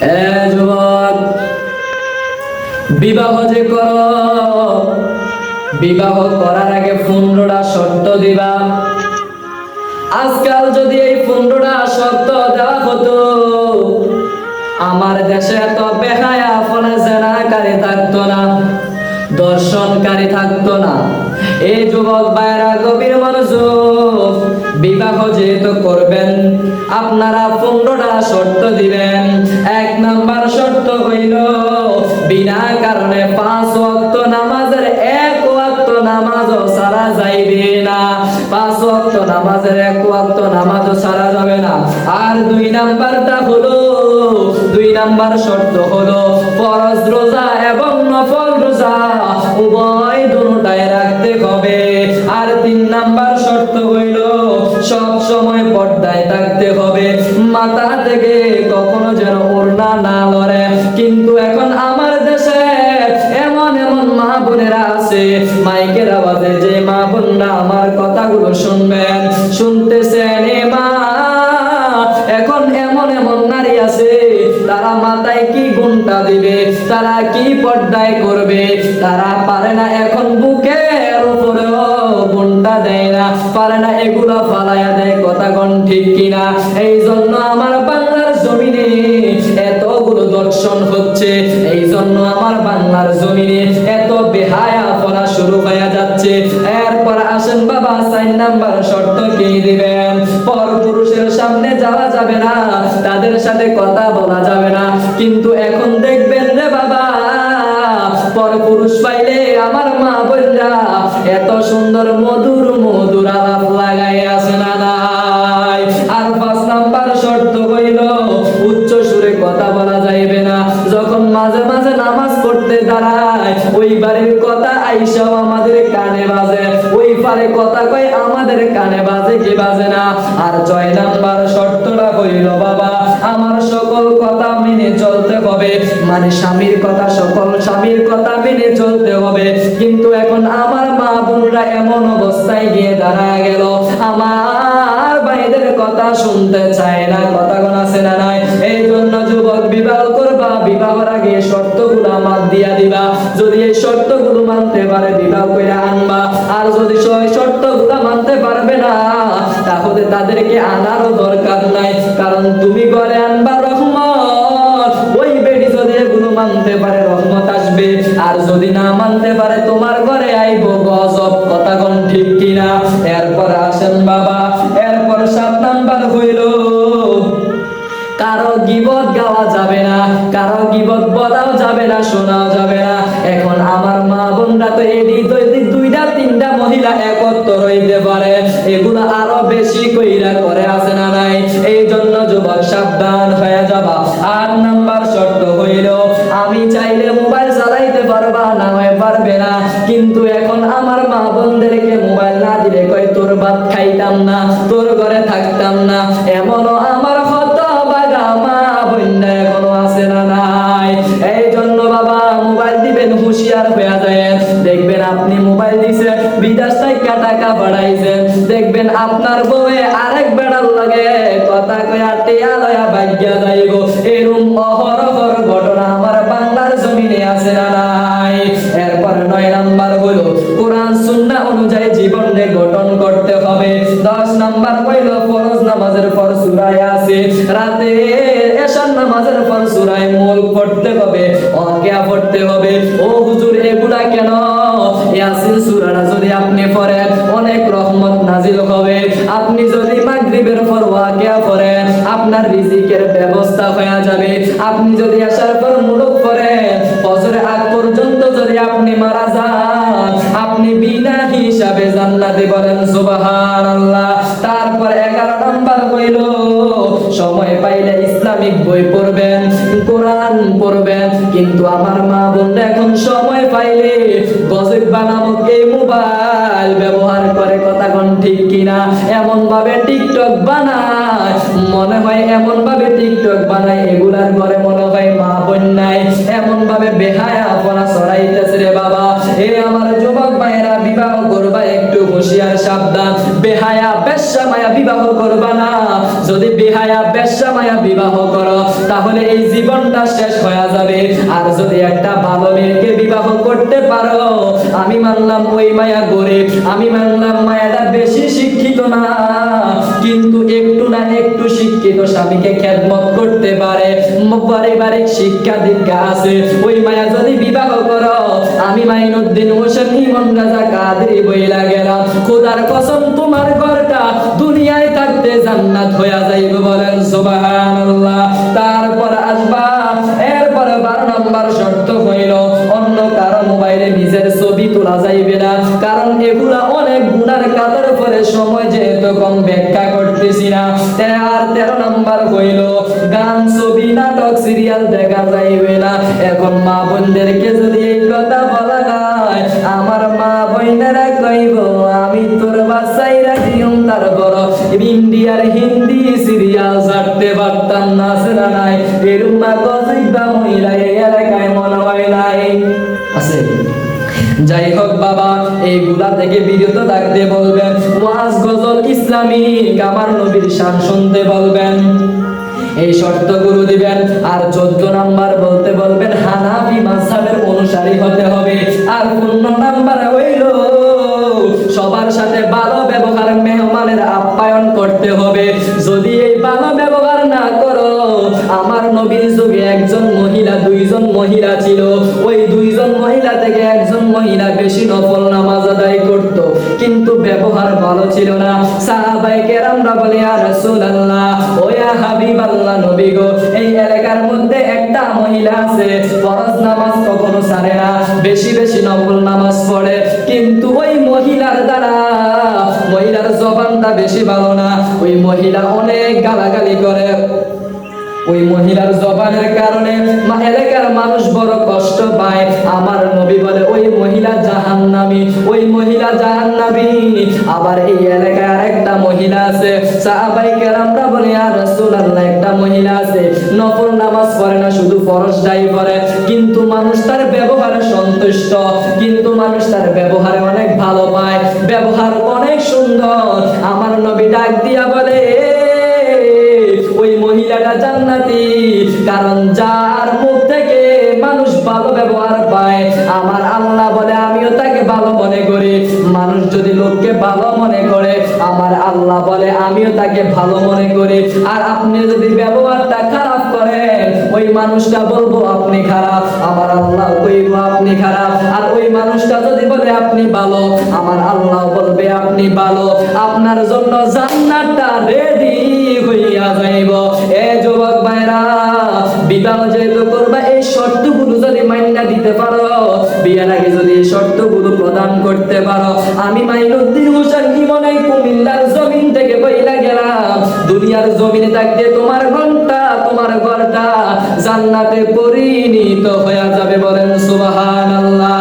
যুবক, বিবাহ যে করো, বিবাহ করার আগে 15টা শর্ত দিবা। আজকাল যদি এই 15টা শর্ত দেওয়া হতো, আমার দেশে এত বেহায়া ফোনা জেনাকারী থাকতো না, দর্শনকারী থাকতো না। এই যুবক ভাইরা গভীর মনোযোগ, বিবাহ যেহেতু করবেন আপনারা 15টা শর্ত দিবেন। 1 নাম্বার শর্ত হইল বিনা কারণে 5 ওয়াক্ত নামাজের 1 ওয়াক্ত নামাজও সারা যাইবে না। 5 ওয়াক্ত নামাজের 1 ওয়াক্ত নামাজও সারা যাবে না। আর 2 নাম্বারটা হলো, 2 নাম্বার শর্ত হলো ফরজ রোজা এবং নফল রোজা উভয় দুটোটাই রাখতে হবে। আর 3 নাম্বার শর্ত হইল সব সময় পর্দায় থাকতে হবে, মাথা থেকে কখনো যেন ওড়না না লড়ে। কিন্তু এখন আমার দেশে এমন এমন মা বোনেরা আছে, মাইকের আওয়াজে যে মা বোনরা আমার কথাগুলো শুনবেন, শুনতেছেন এ মা, এখন এমন এমন নারী আছে তারা মাথায় কি ঘুমটা দিবে, তারা কি পর্দায় করবে, তারা পারে না। এখন বুকের উপরেও ঘুমটা দেয় না, পারে না, এগুলো ফালাইয়া দেয়। কথা কোন ঠিক কিনা? এই জন্য আমার বাংলার জমিনে এতগুলো দর্শন হচ্ছে, এই জন্য আমার বাংলার জমিনে এত বেহায়াপনা শুরু হয়ে যাচ্ছে। এরপর আসেন বাবা 4 নাম্বার শর্ত কি দিবেন? পরপুরুষের সামনে যাওয়া যাবে না, তাদের সাথে কথা বলা যাবে না। কিন্তু এখন দেখবেন রে বাবা, পরপুরুষ পাইলে আমার মা বোনরা এত সুন্দর মধুর মধুর আলাপ লাগাই আছে না নাই? আর 5 নাম্বার শর্ত হইল উচ্চ সুরে কথা বলা যাইবে না। যখন মাঝে মাঝে নামাজ পড়তে দাঁড়ায়, ওই বাড়ির কথা আইসাও আমাদের কানে বাজে, ওই পারে কথা কই আমাদের কানে বাজে কি বাজে না। আর 6 নাম্বার শর্তটা হইল বাবা আমার সকল কথা মেনে চলতে হবে, মানে স্বামীর কথা, সকল স্বামীর কথা মেনে চলতে হবে। কিন্তু এখন আমার মা বোনরা এমন অবস্থায় গিয়ে দাঁড়ায় গেল, আমার ভাইদের কথা শুনতে চায় না। কথা কোন আছে না নাই? এই জন্য যুবক, বিবাহ করবা, বিবাহের আগে শর্তগুলো মাত দিয়া দিবা। যদি এই শর্তগুলো মানতে পারে বিবাহ করে আনবা, আর যদি শর্তগুলো মানতে পারবে না তাহলে তাদেরকে আনারও দরকার নাই। কারণ তুমি ঘরে আনবা রহমত, ওই বেটি যদি এগুলো মানতে পারে রহমত আসবে, আর যদি না মানতে পারে তোমার ঘরে আইব গজব। কথা কোন ঠিক কিনা? এরপর আসেন বাবা, এরপর 7 নাম্বার হইল কারো গীবত গাওয়া যাবে না, কারো গীবত বলাও যাবে না, শোনাও যাবে না। এখন আমার মা বোনরা তো এদিক ওইদিক 2টা 3টা মহিলা একত্র হইতে পারে, এগুলো আরো বেশি কইরা করে আছে না নাই? এই জন্য যুবক সাবধান হয়ে যাবা। 8 নাম্বার শর্ত হইল আমি চাইলে মোবাইল চালাইতে পারবা, না হয় পারবে না। কিন্তু এখন আমার মা বোনদেরকে মোবাইল না দিলে কই তোর ভাত খাইতাম না, তোর ঘরে থাকতাম না। এমনও আমার মা বোনরা এখনো আছে না নাই? এই জন্য বাবা মোবাইল দিবেন হুঁশিয়ার হয়ে যায়। দেখবেন আপনি মোবাইল দিছে, বিদেশ থেকে টাকা পাঠাইছেন, দেখবেন আপনার বউয়ে আরেক বেড়ার লাগে কথা কয়া টিয়া লয়া ভাগ্যা যাইব। এরকম অহরহর ঘটনা আমার বাংলার জমিনে আছে না নাই? এরপর 9 নাম্বার হলো কোরআন সুন্নাহ অনুযায়ী জীবনে গঠন করতে হবে। 10 নাম্বার হইল ফরজ নামাজের পর সূরা ইয়াসিন, রাতে এশার নামাজের পর সূরা মুলক পড়তে হবে, ওয়াকিয়া পড়তে হবে। ও হুজুর এগুলা কেন? ইয়াসিন সূরাটা যদি আপনি পড়েন অনেক রহমত নাজিল হবে। আপনি যদি মাগরিবের পর ওয়াকিয়া পড়েন আপনার রিজিকের ব্যবস্থা হয়ে যাবে। আপনি যদি এশার পর মুলক পড়েন, ফজরের আগ পর্যন্ত যদি আপনি মারা যান, আপনি বিনা হিসাবে জান্নাতে। বলেন সুবহানাল্লাহ। তারপর 11 নাম্বার হইল সময় পাইলে ইসলামিক বই পড়বেন, কোরআন পড়বেন। কিন্তু আমার মা বোনরা এখন সময় পাইলে গজব নামক এই মোবাইল ব্যবহার করে। কথা কোন ঠিক কিনা? এমন ভাবে টিকটক বানায়, মনে হয় এমন ভাবে টিকটক বানায় এগুলার ঘরে মনে হয় মা বোন নাই। এমন ভাবে বেহায়াপনা ছড়াইতেছে রে বাবা। এ আমার যুবক ভাইরা, বিবাহ করবা একটু হুঁশিয়ার সাবধান। বেহায়া বেশ্যা মায়া বিবাহ করবা না। যদি বেহায়া বেশ্যা মায়া বিবাহ করো তাহলে এই জীবনটা শেষ হয়ে যাবে। আর যদি একটা ভালো মেয়েকে বিবাহ করতে পারো, আমি মানলাম ওই মায়া গরিব, আমি মানলাম মায়াটা বেশি শিক্ষিত না, কিন্তু একটু না একটু শিক্ষিত স্বামীকে খেদমত করতে পারে, পারিবারিক শিক্ষা দীক্ষা আছে, ওই মায়া যদি বিবাহ করো, আমি মাইনুদ্দিন হোসেন ইমন রাজা কাদেরী বইলা গেলাম, খোদার কসম তোমার ঘরটা দুনিয়ায় থাকতে জান্নাত হয়ে যাইবে, বলেন সুবহানাল্লাহ। তারপর আসবা, এরপর 12 নম্বর শর্ত হইল অন্য কারো মোবাইলে নিজের ছবি তোলা যাইবে না, কারণ এগুলা অনেক গুনার কাতার পরে সময় যেহেতু কম ব্যাখ্যা করতেছি না। আর 13 নম্বর হইল গান ছবি নাটক সিরিয়াল দেখা যাইবে না। এখন মা বোনদেরকে যদি এই কথা বলা হয়, আমার মা বোনেরা কইব আমি তোর বাচ্চাইরা দিউম, তারপর ইন্ডিয়ার হিন্দি সিরিয়াল ছাড়তে পারতাম না, সেটা নাই এরকম মা গজিবা মহিলা এই এলাকায় মনে হয় নাই আছে। যাই হোক বাবা, এইগুলা থেকে বিরত থাকতে বলবেন, ওয়াজ গজল ইসলামিক আমার নবীর শান শুনতে বলবেন, এই শর্তগুলো দিবেন। আর 14 নাম্বার বলতে বলবেন হানাফি মাযহাবের অনুসারী হতে হবে। আর 15 নাম্বার হইল সবার সাথে ভালো ব্যবহার, মেহমানের আপ্যায়ন করতে হবে। যদি এই ভালো ব্যবহার না করো, আমার নবীর যুগে একজন মহিলা, 2 জন মহিলা ছিল, ওই 2 জন মহিলা থেকে একজন মহিলা বেশি নফল নামাজ আদায় করত, কিন্তু ব্যবহার ভালো ছিল না। সাহাবায়ে কেরামরা বলে ইয়া রাসূলুল্লাহ, ও ইয়া হাবিবাল্লাহ, নবী গো, এই এলাকার মধ্যে একটা মহিলা আছে ফরজ নামাজ কখনো ছাড়ে না, বেশি বেশি নফল নামাজ পড়ে, কিন্তু ওই মহিলার দ্বারা মহিলার জবানটা বেশি ভালো না, ওই মহিলা অনেক গালাগালি করে, ওই মহিলার জবানের কারণে এলাকার মানুষ বড় কষ্ট পায়। আমার নবী বলে ওই মহিলা জাহান্নামী, ওই মহিলা জাহান্নামী। আবার এই এলাকায় আরেকটা মহিলা আছে, সাহাবায়ে কেরামরা বলে ইয়া রাসূলুল্লাহ, একটা মহিলা আছে নফল নামাজ পড়ে না, শুধু ফরজটাই পড়ে, কিন্তু মানুষ তার ব্যবহারে সন্তুষ্ট, কিন্তু মানুষ তার ব্যবহারে অনেক ভালো পায়, ব্যবহার অনেক সুন্দর। আমার নবী ডাক দিয়া বলে ওই মহিলাটা জান্নাতি, কারণ যার মুখ থেকে মানুষ ভালো ব্যবহার পায়, আমার আল্লাহ বলে আমিও তাকে ভালো মনে করি। মানুষ যদি লোককে ভালো মনে করে, আমার আল্লাহ বলে আমিও তাকে ভালো মনে করি। আর আপনি যদি ব্যবহারটা খারাপ করেন, ওই মানুষটা বলবো আপনি খারাপ, আমার আল্লাহ কইবো আপনি খারাপ। আর ওই মানুষটা যদি বলে আপনি ভালো, আমার আল্লাহ বলবে আপনি ভালো, আপনার জন্য জান্নাতটা রেডি হইয়া যাইব। এ যুবক ভাইরা, বিবাহ যেহেতু করবা, এই শর্তগুলো যদি মাইনা দিতে পারো, বিয়ের আগে যদি এই শর্তগুলো প্রদান করতে পারো, আমি মাইনুদ্দিন হোসেন ইমন এই কুমিল্লার জমিন থেকে বইলা গেলাম, দুনিয়ার জমিনে থাকতে তোমার ঘন্টা, তোমার ঘরটা জান্নাতে পরিণত হয়ে যাবে, বলেন সুবহানাল্লাহ।